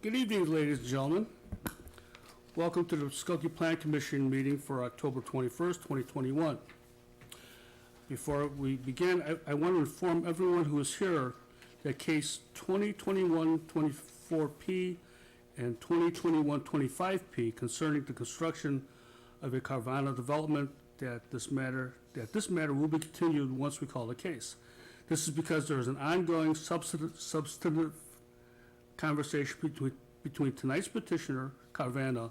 Good evening, ladies and gentlemen. Welcome to the Skokie Plan Commission meeting for October 21st, 2021. Before we begin, I want to inform everyone who is here that case 2021-24P and 2021-25P concerning the construction of a Carvana development that this matter will be continued once we call the case. This is because there is an ongoing substantive conversation between tonight's petitioner, Carvana,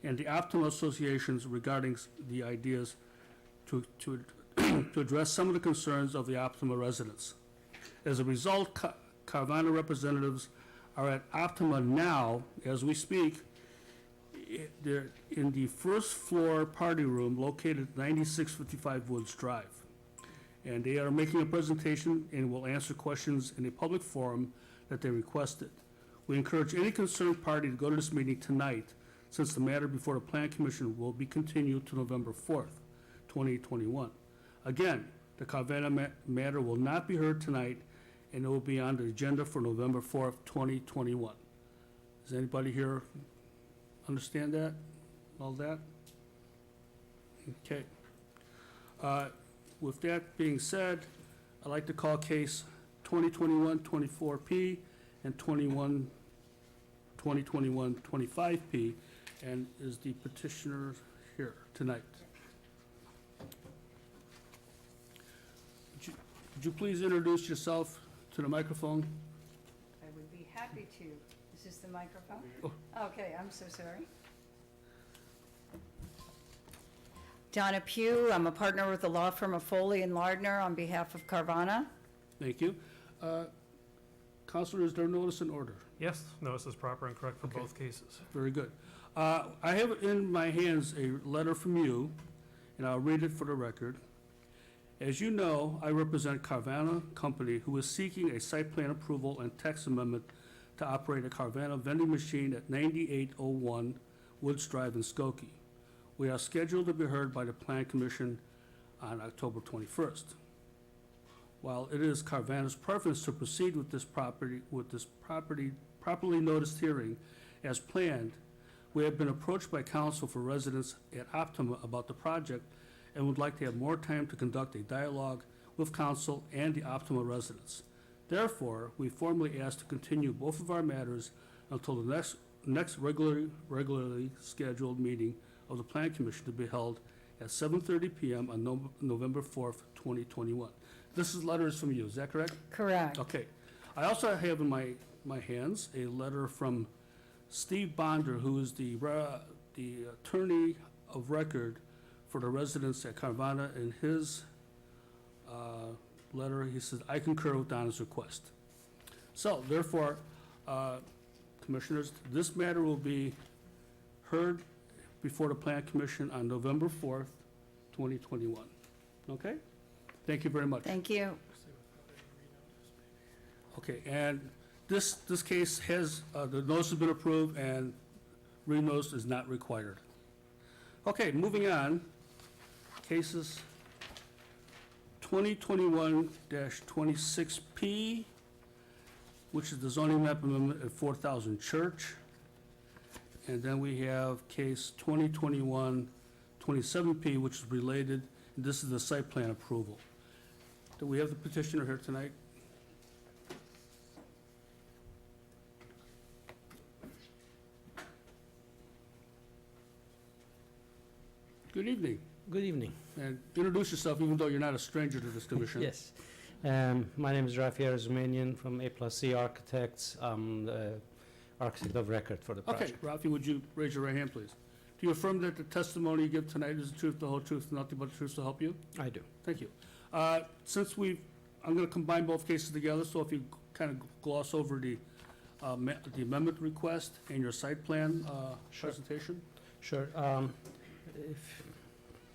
and the Optima associations regarding the ideas to address some of the concerns of the Optima residents. As a result, Carvana representatives are at Optima now, as we speak. They're in the first floor party room located at 9655 Woods Drive. And they are making a presentation and will answer questions in a public forum that they requested. We encourage any concerned party to go to this meeting tonight, since the matter before the Plan Commission will be continued to November 4th, 2021. Again, the Carvana matter will not be heard tonight, and it will be on the agenda for November 4th, 2021. Does anybody here understand that? All that? Okay. With that being said, I'd like to call case 2021-24P and 2021-25P, and is the petitioner here tonight? Would you please introduce yourself to the microphone? I would be happy to. Is this the microphone? Oh. Okay, I'm so sorry. Donna Pugh, I'm a partner with the law firm of Foley and Lardner on behalf of Carvana. Thank you. Counselor, is there notice in order? Yes, notice is proper and correct for both cases. Very good. I have in my hands a letter from you, and I'll read it for the record. As you know, I represent Carvana Company, who is seeking a site plan approval and text amendment to operate a Carvana vending machine at 9801 Woods Drive in Skokie. We are scheduled to be heard by the Plan Commission on October 21st. While it is Carvana's preference to proceed with this properly noticed hearing as planned, we have been approached by counsel for residents at Optima about the project and would like to have more time to conduct a dialogue with council and the Optima residents. Therefore, we formally ask to continue both of our matters until the next regularly scheduled meeting of the Plan Commission to be held at 7:30 p.m. on November 4th, 2021. This letter is from you, is that correct? Correct. Okay. I also have in my hands a letter from Steve Bonder, who is the attorney of record for the residents at Carvana. In his letter, he says, I concur with Donna's request. So, therefore, Commissioners, this matter will be heard before the Plan Commission on November 4th, 2021. Okay? Thank you very much. Thank you. Okay, and this case has, the notice has been approved and renotice is not required. Okay, moving on, cases 2021-26P, which is the zoning map amendment at 4000 Church. And then we have case 2021-27P, which is related, and this is the site plan approval. Do we have the petitioner here tonight? Good evening. Good evening. And introduce yourself, even though you're not a stranger to this commission. Yes. My name is Rafi Arzumanian from A+C Architects. I'm the architect of record for the Okay, project. Rafi, would you raise your right hand, please? Do you affirm that the testimony you give tonight is the truth, the whole truth, and nothing but the truth to help you? I do. Thank you. Since I'm going to combine both cases together, so if you kind of gloss over the amendment request and your site plan Sure. presentation. Sure.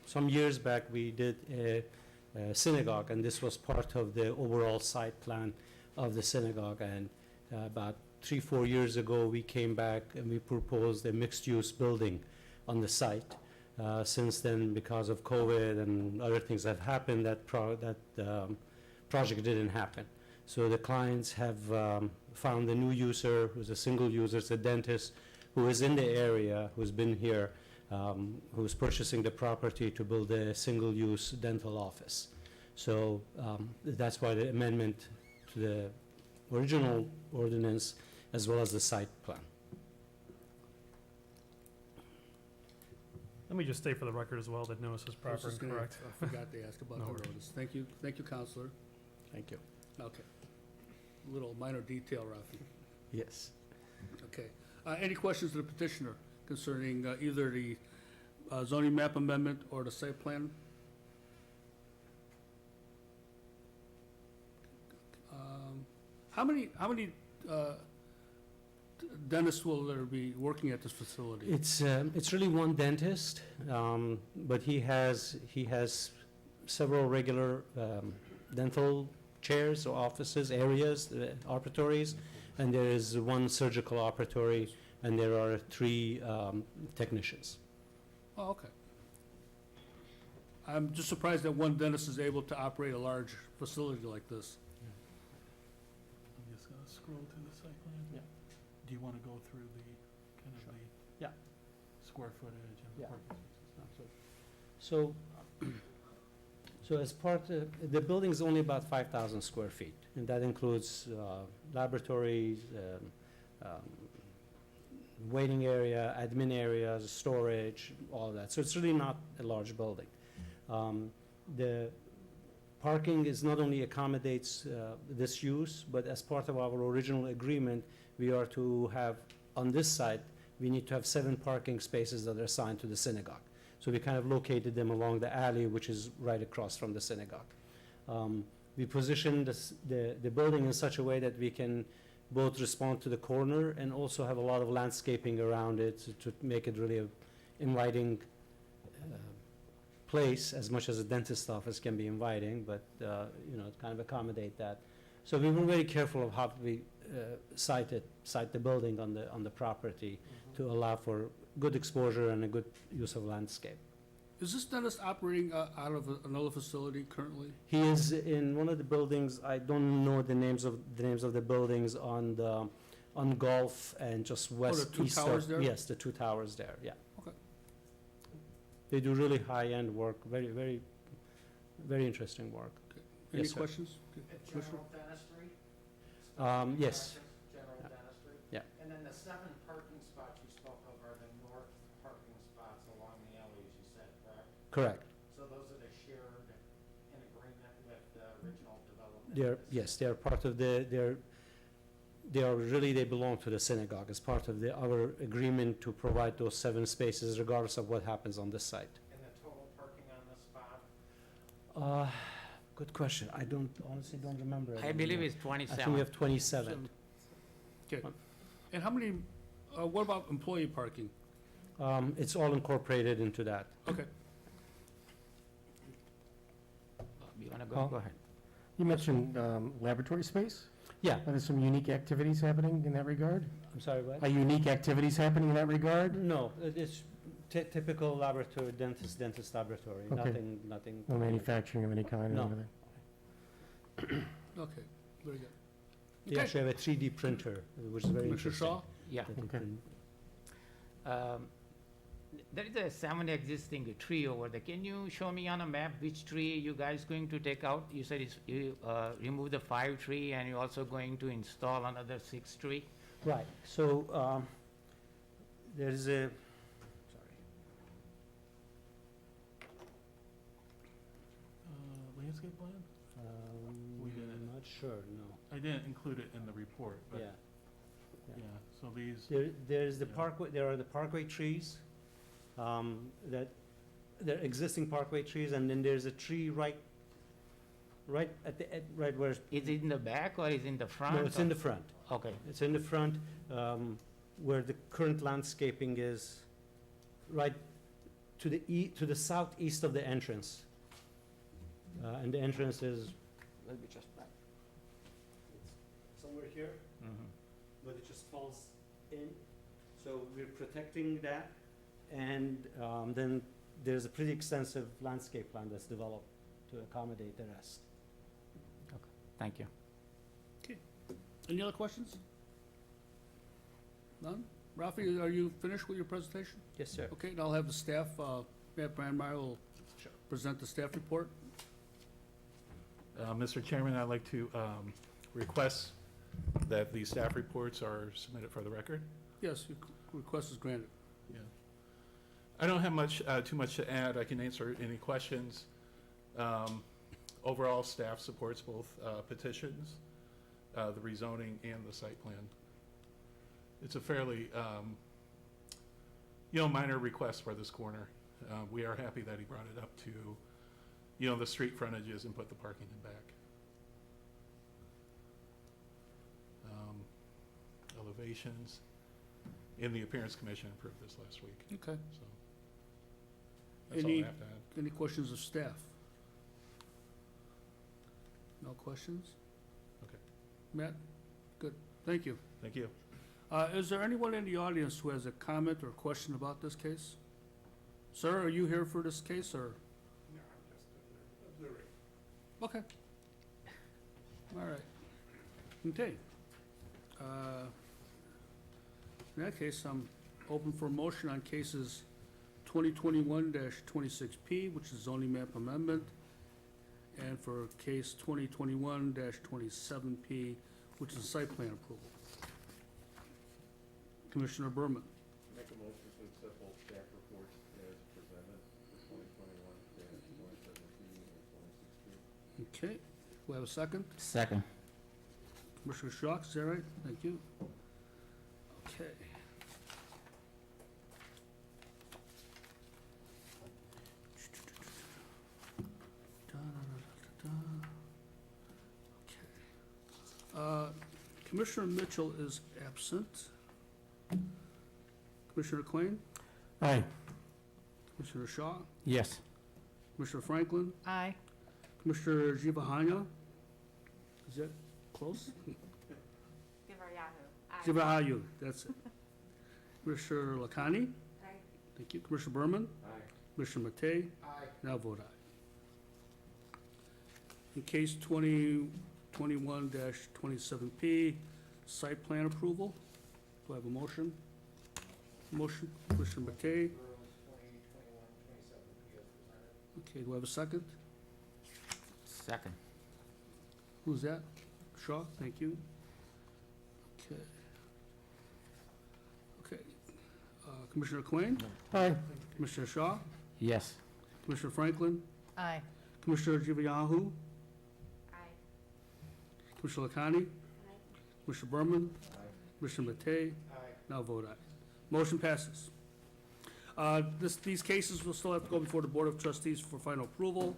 Some years back, we did a synagogue, and this was part of the overall site plan of the synagogue. And about 3-4 years ago, we came back and we proposed a mixed-use building on the site. Since then, because of COVID and other things that happened, that project didn't happen. So the clients have found a new user who's a single user, it's a dentist who is in the area, who's been here, who's purchasing the property to build a single-use dental office. So that's why the amendment to the original ordinance as well as the site plan. Let me just state for the record as well that notice is I was proper just and gonna- correct. I forgot to ask about No the worries. notice. Thank you, Counselor. Thank you. Okay. Little minor detail, Rafi. Yes. Okay. Any questions to the petitioner concerning either the zoning map amendment or the site plan? How many dentists will there be working at this facility? It's really one dentist, but he has several regular dental chairs or offices, areas, operatories, and there is one surgical operatory, and there are 3 technicians. Oh, okay. I'm just surprised that one dentist is able to operate a large facility like this. I'm just gonna scroll to the site plan. Yeah. Do you wanna go through the, kind of Sure. the Yeah. square footage and Yeah. purposes? So, so as part, the building's only about 5,000 square feet, and that includes laboratories, waiting area, admin areas, storage, all of that. So it's really not a large building. The parking is not only accommodates this use, but as part of our original agreement, we are to have, on this site, we need to have 7 parking spaces that are assigned to the synagogue. So we kind of located them along the alley, which is right across from the synagogue. We positioned the building in such a way that we can both respond to the corner and also have a lot of landscaping around it to make it really a inviting place, as much as a dentist office can be inviting, but, kind of accommodate that. So we were very careful of how we site the building on the property to allow for good exposure and a good use of landscape. Is this dentist operating out of another facility currently? He is in one of the buildings, I don't know the names of the buildings on Gulf and just west, two east towers of. there? Yes, the 2 towers there, yeah. Okay. They do really high-end work, very, very, very interesting work. Any Yes, sir. questions? Commissioner? General dentistry? Yes. General Yeah. dentistry? Yeah. And then the 7 parking spots you spoke of are the north parking spots along the alleys, you said, correct? Correct. So those are the shared in agreement with the original development? Yes, they're part of they belong to the synagogue as part of our agreement to provide those 7 spaces regardless of what happens on this site. And the total parking on the spot? Good question. I honestly don't remember. I believe it's I think we 27. have 27. Okay. And how many, what about employee parking? It's all incorporated into that. Okay. You want to go? Paul? Go ahead. You mentioned laboratory space. Yeah, Are there some unique activities happening in that regard? I'm sorry, what? Are unique activities happening in that regard? No, it's typical laboratory, dentist laboratory, Okay. nothing. No manufacturing of any kind or No. anything? Okay, very good. They actually have a 3D printer, which is very Commissioner interesting. Shaw? Yeah. They can Okay. print- There is a 7 existing tree over there. Can you show me on a map which tree you guys going to take out? You said you remove the 5 tree and you're also going to install another 6 tree? Right, so, there's a, sorry. Landscape plan? We did it. I'm not sure, no, I didn't include it in the report, but, yeah. yeah, so these, There's the Yeah. parkway, there are the parkway trees, that, they're existing parkway trees, and then there's a tree right at the, right where, Is it in the back or is it in the front? no, it's in the front. Okay. It's in the front, where the current landscaping is, right to the southeast of the entrance. And the entrance is, let me just back. It's somewhere here, Mhm. but it just falls in. So we're protecting that, and then there's a pretty extensive landscape plan that's developed to accommodate the rest. Thank you. Any other questions? None? Rafi, are you finished with your presentation? Yes, sir. Okay, and I'll have the staff, Matt Brandmeier will present the staff report. Mr. Chairman, I'd like to request that the staff reports are submitted for the record. Yes, your request is granted. Yeah. I don't have too much to add. I can answer any questions. Overall, staff supports both petitions, the rezoning and the site plan. It's a fairly, minor request for this corner. We are happy that he brought it up to, the street frontages and put the parking in back. Elevations, and the Appearance Commission approved this last week, Okay. so. That's all I Any- have to add. Any questions of staff? No questions? Okay. Matt? Good, thank you. Thank you. Is there anyone in the audience who has a comment or question about this case? Sir, are you here for this case, or? No, I'm just observing. Okay. All right. Okay. In that case, I'm open for a motion on cases 2021-26P, which is zoning map amendment, and for case 2021-27P, which is site plan approval. Commissioner Berman. Make a motion to accept both staff reports as presented for 2021-2017 and 2016. Okay, we have a second? Second. Commissioner Schrock, is that right? Thank you. Okay. Okay. Commissioner Mitchell is absent. Commissioner Quinn, Aye. Commissioner Shaw, Yes. Commissioner Franklin, Aye. Commissioner Jivahanya. Is that close? Jivahayu, that's it. Commissioner Lakani? Aye. Thank you. Commissioner Berman? Aye. Commissioner Matei? Aye. Now vote aye. In case 2021-27P, site plan approval, do I have a motion? Motion, Commissioner Matei. For 2021-27P as presented. Okay, do I have a second? Second. Who's that? Shaw, thank you. Okay. Okay. Commissioner Quinn? Aye. Commissioner Shaw? Yes. Commissioner Franklin? Aye. Commissioner Jivayahu? Aye. Commissioner Lakani? Commissioner Berman? Aye. Commissioner Matei? Aye. Now vote aye. Motion passes. These cases will still have to go before the Board of Trustees for final approval,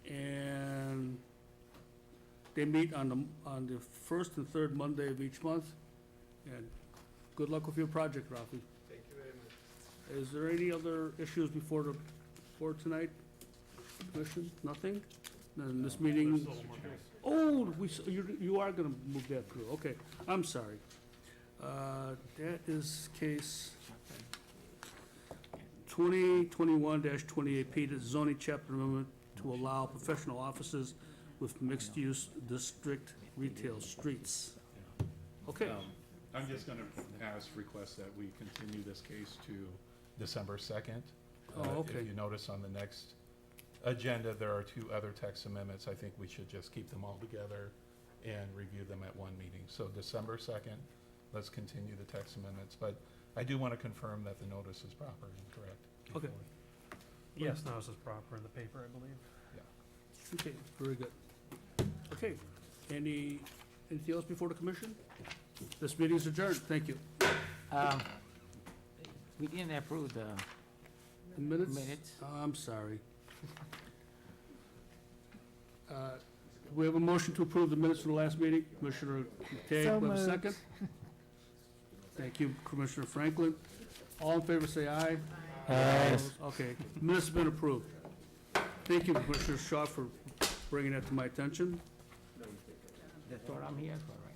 and they meet on the first and third Monday of each month. And good luck with your project, Rafi. Thank you very much. Is there any other issues before the board tonight? Commission, nothing? Then this meeting, oh, you are gonna move that through, okay, I'm sorry. That is case 2021-28P, the zoning chapter amendment to allow professional offices with mixed-use district retail streets. Okay, I'm just gonna request that we continue this case to December 2nd. Oh, okay. If you notice on the next agenda, there are two other text amendments. I think we should just keep them all together and review them at one meeting. So December 2nd, let's continue the text amendments. But I do want to confirm that the notice is proper and correct. Okay. before. Yes, notice is proper in the paper, I believe. okay, very good. Okay, anything else before the commission? This meeting is adjourned, thank you. We didn't approve the Minutes? minutes. I'm sorry. We have a motion to approve the minutes from the last meeting. Commissioner Matei, So we have a moved. second? Thank you, Commissioner Franklin. All in favor, say aye. Aye. Okay, minutes have been approved. Thank you, Commissioner Shaw, for bringing that to my attention. That's what I'm here for, right?